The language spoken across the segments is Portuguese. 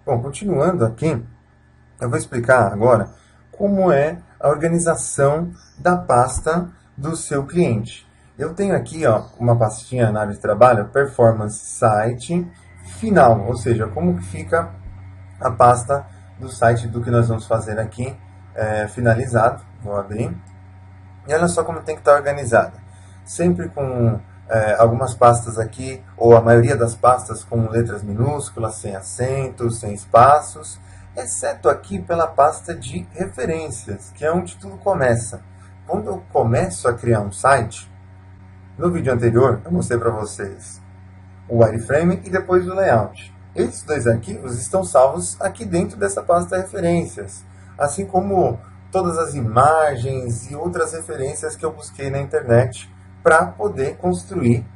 Bom, continuando aqui, eu vou explicar agora como é a organização da pasta do seu cliente. Eu tenho aqui uma pastinha na área de trabalho, Performance Site Final, ou seja, como que fica a pasta do site do que nós vamos fazer aqui finalizado. Vou abrir. E olha só como tem que estar organizada. Sempre com algumas pastas aqui, ou a maioria das pastas com letras minúsculas, sem acentos, sem espaços, exceto aqui pela pasta de referências, que é onde tudo começa. Quando eu começo a criar um site, no vídeo anterior eu mostrei para vocês o wireframe e depois o layout. Esses dois arquivos estão salvos aqui dentro dessa pasta referências, assim como todas as imagens e outras referências que eu busquei na internet para poder construir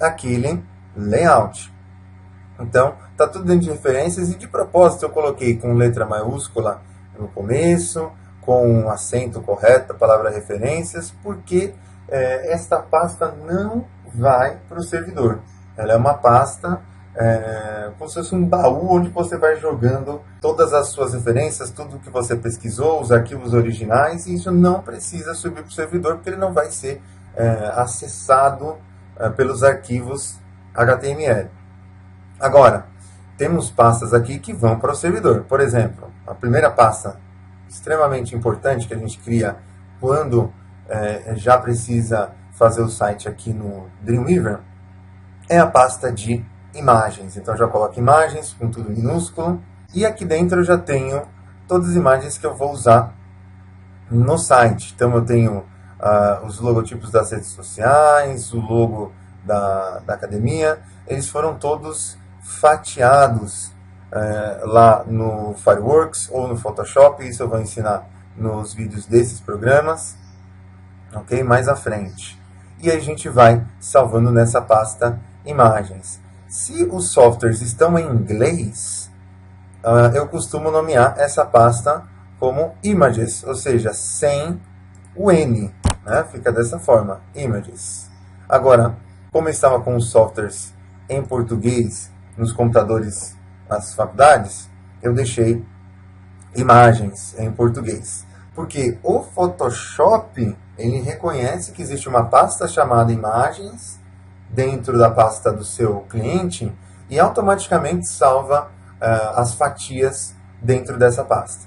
aquele layout. Então, está tudo dentro de referências e de propósito eu coloquei com letra maiúscula no começo, com um acento correto a palavra referências, porque esta pasta não vai para o servidor. Ela é uma pasta como se fosse um baú onde você vai jogando todas as suas referências, tudo que você pesquisou, os arquivos originais, e isso não precisa subir para o servidor, porque ele não vai ser acessado pelos arquivos HTML. Agora, temos pastas aqui que vão para o servidor. Por exemplo, a primeira pasta extremamente importante que a gente cria quando já precisa fazer o site aqui no Dreamweaver é a pasta de imagens. Então, eu já coloco imagens com tudo minúsculo. E aqui dentro eu já tenho todas as imagens que eu vou usar no site. Então, eu tenho os logotipos das redes sociais, o logo da academia. Eles foram todos fatiados lá no Fireworks ou no Photoshop. Isso eu vou ensinar nos vídeos desses programas, ok? Mais à frente. E aí a gente vai salvando nessa pasta imagens. Se os softwares estão em inglês, eu costumo nomear essa pasta como images, ou seja, sem o N, né? Fica dessa forma, images. Agora, como eu estava com os softwares em português nos computadores nas faculdades, eu deixei imagens em português. Porque o Photoshop, ele reconhece que existe uma pasta chamada imagens dentro da pasta do seu cliente e automaticamente salva as fatias dentro dessa pasta.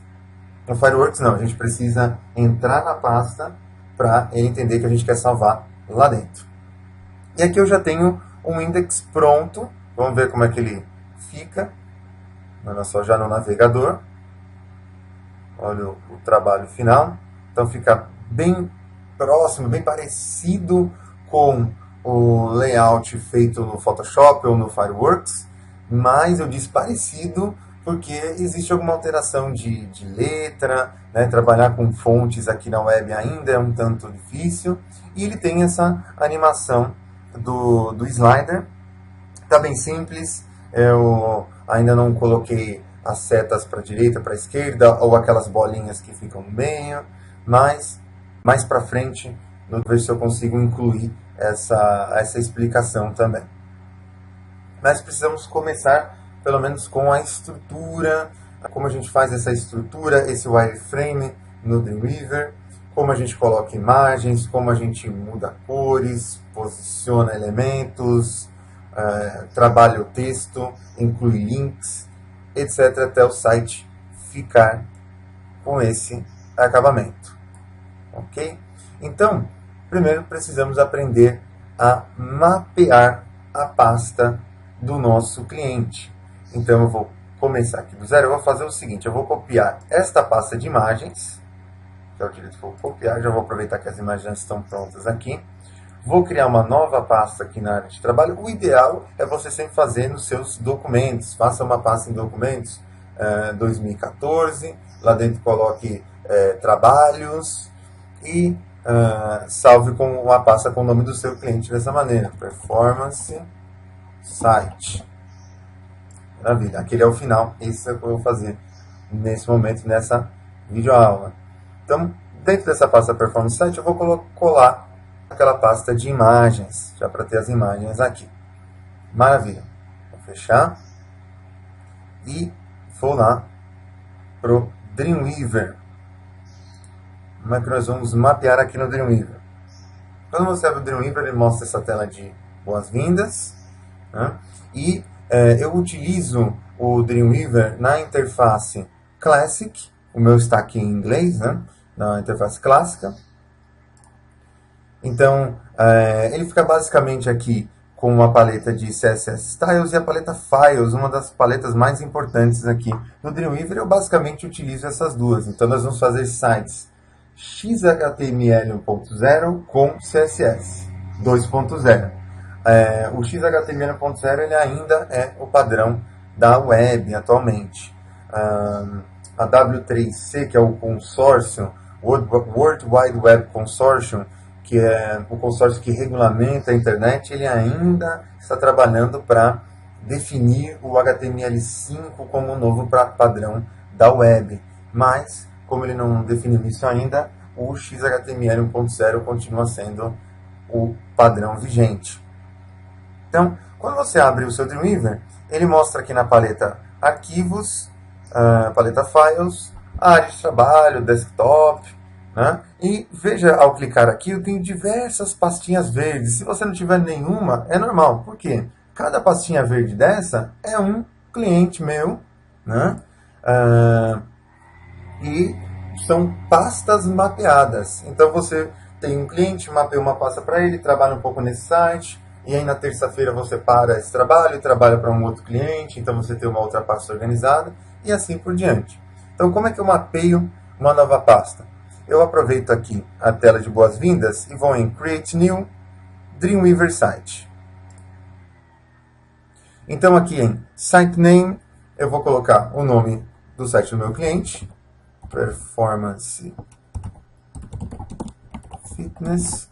No Fireworks não, a gente precisa entrar na pasta para ele entender que a gente quer salvar lá dentro. E aqui eu já tenho um index pronto, vamos ver como é que ele fica. Olha só, já no navegador. Olha o trabalho final. Então fica bem próximo, bem parecido com o layout feito no Photoshop ou no Fireworks, mas eu disse parecido porque existe alguma alteração de letra, né? Trabalhar com fontes aqui na web ainda é um tanto difícil, e ele tem essa animação do slider, está bem simples. Eu ainda não coloquei as setas para a direita, para a esquerda, ou aquelas bolinhas que ficam no meio, mas mais para frente, eu vejo se eu consigo incluir essa explicação também. Mas precisamos começar, pelo menos, com a estrutura, como a gente faz essa estrutura, esse wireframe no Dreamweaver, como a gente coloca imagens, como a gente muda cores, posiciona elementos, trabalha o texto, inclui links, etc., até o site ficar com esse acabamento. Ok? Então, primeiro precisamos aprender a mapear a pasta do nosso cliente. Então, eu vou começar aqui do zero. Eu vou fazer o seguinte: eu vou copiar esta pasta de imagens. Já vou copiar, já vou aproveitar que as imagens já estão prontas aqui. Vou criar uma nova pasta aqui na área de trabalho. O ideal é você sempre fazer nos seus documentos. Faça uma pasta em documentos 2014. Lá dentro coloque trabalhos e salve com uma pasta com o nome do seu cliente dessa maneira. Performance Site. Maravilha. Aquele é o final. Isso é o que eu vou fazer nesse momento, nessa videoaula. Então, dentro dessa pasta Performance Site, eu vou colar aquela pasta de imagens, já para ter as imagens aqui. Maravilha. Vou fechar. E vou lá pro Dreamweaver. Como é que nós vamos mapear aqui no Dreamweaver? Quando você abre o Dreamweaver, ele mostra essa tela de boas-vindas, né? E eu utilizo o Dreamweaver na interface Classic. O meu está aqui em inglês, né? Na interface clássica. Então, ele fica basicamente aqui com uma paleta de CSS Styles e a paleta Files, uma das paletas mais importantes aqui no Dreamweaver. Eu basicamente utilizo essas duas. Então, nós vamos fazer sites XHTML 1.0 com CSS 2.0. O XHTML 1.0 ele ainda é o padrão da web atualmente. A W3C, que é o consórcio, World Wide Web Consortium, que é o consórcio que regulamenta a internet, ele ainda está trabalhando para definir o HTML5 como o novo padrão da web. Mas, como ele não definiu isso ainda, o XHTML 1.0 continua sendo o padrão vigente. Então, quando você abre o seu Dreamweaver, ele mostra aqui na paleta Arquivos, paleta Files, área de trabalho, desktop, né? E veja, ao clicar aqui, eu tenho diversas pastinhas verdes. Se você não tiver nenhuma, é normal. Por quê? Cada pastinha verde dessa é um cliente meu, né? E são pastas mapeadas. Então você tem um cliente, mapeia uma pasta para ele, trabalha um pouco nesse site, e aí na terça-feira você para esse trabalho e trabalha para um outro cliente, então você tem uma outra pasta organizada, e assim por diante. Então como é que eu mapeio uma nova pasta? Eu aproveito aqui a tela de boas-vindas e vou em Create New Dreamweaver Site. Então aqui em Site Name, eu vou colocar o nome do site do meu cliente, Performance Fitness,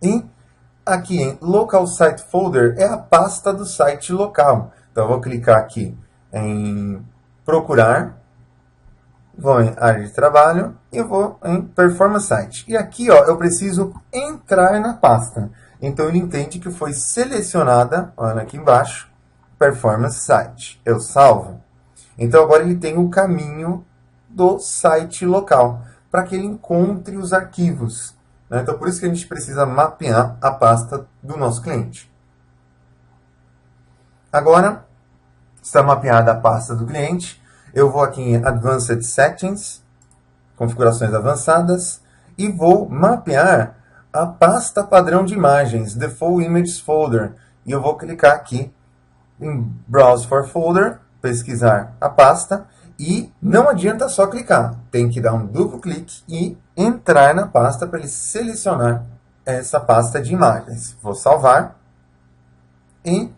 e aqui em Local Site Folder é a pasta do site local. Então eu vou clicar aqui em Procurar, vou em Área de Trabalho e vou em Performance Site. E aqui ó, eu preciso entrar na pasta. Então ele entende que foi selecionada, olha aqui embaixo, Performance Site. Eu salvo. Então agora ele tem o caminho do site local, para que ele encontre os arquivos. Né? Então por isso que a gente precisa mapear a pasta do nosso cliente. Agora, está mapeada a pasta do cliente, eu vou aqui em Advanced Settings, configurações avançadas, e vou mapear a pasta padrão de imagens, Default Images Folder. E eu vou clicar aqui em Browse for Folder, pesquisar a pasta, e não adianta só clicar, tem que dar um duplo clique e entrar na pasta para ele selecionar essa pasta de imagens. Vou salvar e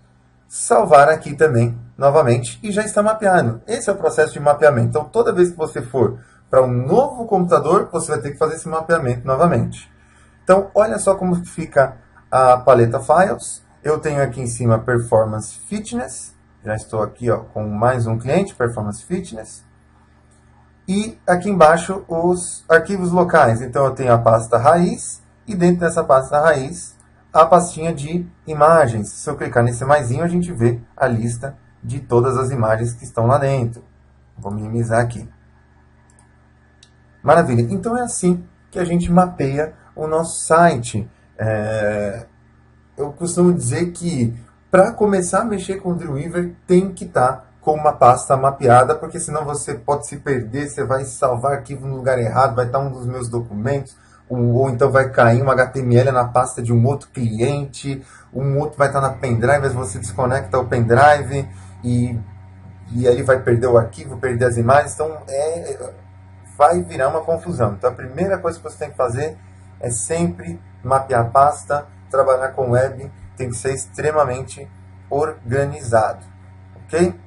salvar aqui também, novamente, e já está mapeado. Esse é o processo de mapeamento. Então, toda vez que você for para um novo computador, você vai ter que fazer esse mapeamento novamente. Então, olha só como fica a paleta Files. Eu tenho aqui em cima Performance Fitness. Já estou aqui ó, com mais um cliente, Performance Fitness. E aqui embaixo os arquivos locais. Então eu tenho a pasta raiz e dentro dessa pasta raiz a pastinha de imagens. Se eu clicar nesse maisinho, a gente vê a lista de todas as imagens que estão lá dentro. Vou minimizar aqui. Maravilha. Então é assim que a gente mapeia o nosso site. Eu costumo dizer que para começar a mexer com o Dreamweaver, tem que estar com uma pasta mapeada, porque senão você pode se perder, você vai salvar arquivo no lugar errado, vai estar um dos meus documentos, ou então vai cair um HTML na pasta de um outro cliente, um outro vai estar na pendrive, mas você desconecta o pendrive e aí vai perder o arquivo, perder as imagens, então vai virar uma confusão. Então a primeira coisa que você tem que fazer é sempre mapear a pasta, trabalhar com web, tem que ser extremamente organizado, ok?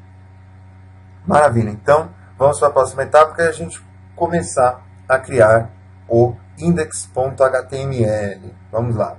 Maravilha, então vamos para a próxima etapa, que é a gente começar a criar o index.html. Vamos lá.